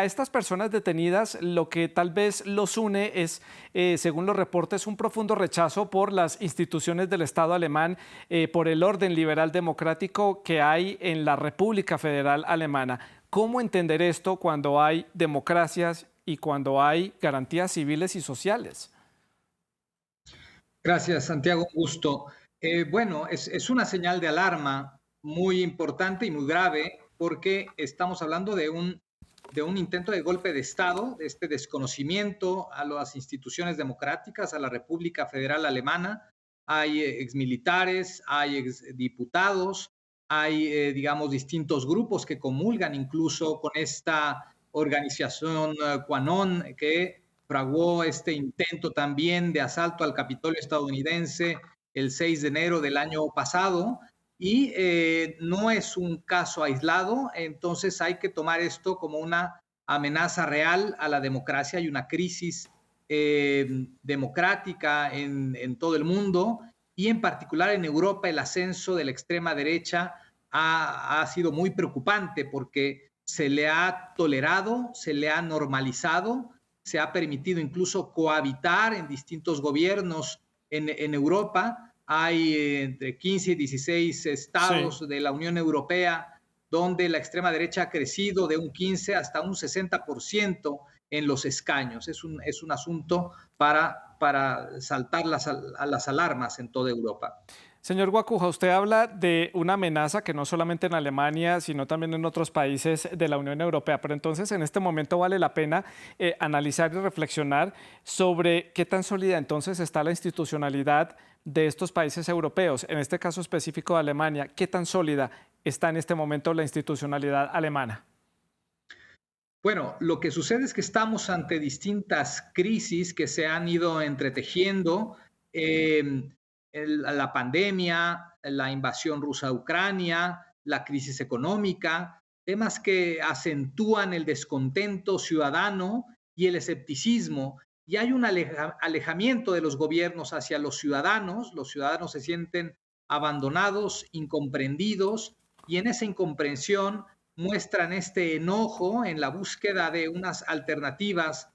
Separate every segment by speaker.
Speaker 1: a estas personas detenidas lo que tal vez los une es, según los reportes, un profundo rechazo por las instituciones del Estado alemán, por el orden liberal democrático que hay en la República Federal Alemana. ¿Cómo entender esto cuando hay democracias y cuando hay garantías civiles y sociales?
Speaker 2: Gracias, Santiago, un gusto. Bueno, es una señal de alarma muy importante y muy grave porque estamos hablando de un intento de golpe de Estado, de este desconocimiento a las instituciones democráticas, a la República Federal Alemana. Hay exmilitares, hay exdiputados, hay, digamos, distintos grupos que comulgan incluso con esta organización QAnon que fraguó este intento también de asalto al Capitolio estadounidense el 6 de enero del año pasado y no es un caso aislado, entonces hay que tomar esto como una amenaza real a la democracia y una crisis democrática en todo el mundo y en particular en Europa el ascenso de la extrema derecha ha sido muy preocupante porque se le ha tolerado, se le ha normalizado, se ha permitido incluso cohabitar en distintos gobiernos en Europa. Hay entre 15 y 16
Speaker 1: Sí.
Speaker 2: estados de la Unión Europea donde la extrema derecha ha crecido de un 15 hasta un 60% en los escaños. Es un asunto para saltar a las alarmas en toda Europa.
Speaker 1: Señor Guacuja, usted habla de una amenaza que no solamente en Alemania, sino también en otros países de la Unión Europea. Pero entonces, en este momento vale la pena analizar y reflexionar sobre qué tan sólida entonces está la institucionalidad de estos países europeos, en este caso específico de Alemania. ¿Qué tan sólida está en este momento la institucionalidad alemana?
Speaker 2: Bueno, lo que sucede es que estamos ante distintas crisis que se han ido entretejiendo. Eh, la pandemia, la invasión rusa a Ucrania, la crisis económica, temas que acentúan el descontento ciudadano y el escepticismo. Y hay un alejamiento de los gobiernos hacia los ciudadanos se sienten abandonados, incomprendidos, y en esa incomprensión muestran este enojo en la búsqueda de unas alternativas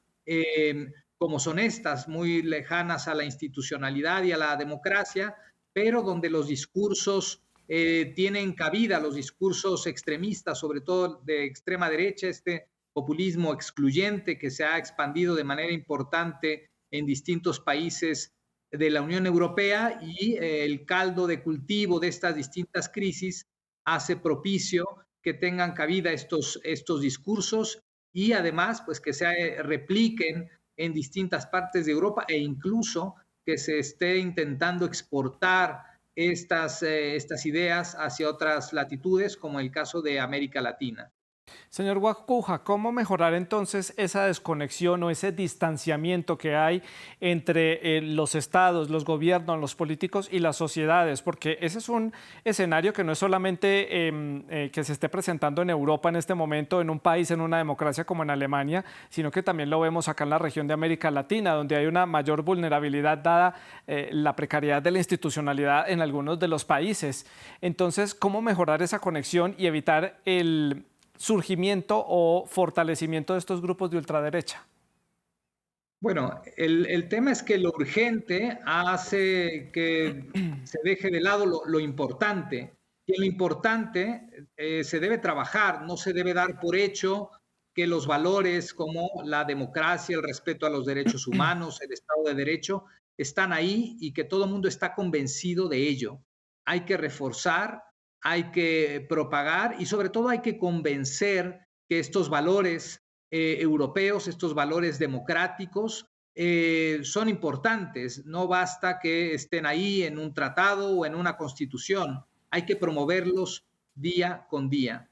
Speaker 2: como son estas, muy lejanas a la institucionalidad y a la democracia, pero donde los discursos tienen cabida, los discursos extremistas, sobre todo de extrema derecha, este populismo excluyente que se ha expandido de manera importante en distintos países de la Unión Europea y el caldo de cultivo de estas distintas crisis hace propicio que tengan cabida estos discursos y además pues que se repliquen en distintas partes de Europa e incluso que se esté intentando exportar estas ideas hacia otras latitudes, como el caso de América Latina.
Speaker 1: Señor Guacuja, ¿cómo mejorar entonces esa desconexión o ese distanciamiento que hay entre los estados, los gobiernos, los políticos y las sociedades? Porque ese es un escenario que no es solamente que se esté presentando en Europa en este momento, en un país, en una democracia como en Alemania, sino que también lo vemos acá en la región de América Latina, donde hay una mayor vulnerabilidad dada la precariedad de la institucionalidad en algunos de los países. Entonces, ¿cómo mejorar esa conexión y evitar el surgimiento o fortalecimiento de estos grupos de ultraderecha?
Speaker 2: Bueno, el tema es que lo urgente hace que se deje de lado lo importante. Y en lo importante se debe trabajar, no se debe dar por hecho que los valores como la democracia, el respeto a los derechos humanos, el Estado de Derecho, están ahí y que todo el mundo está convencido de ello. Hay que reforzar, hay que propagar y sobre todo hay que convencer que estos valores europeos, estos valores democráticos, son importantes. No basta que estén ahí en un tratado o en una constitución. Hay que promoverlos día con día.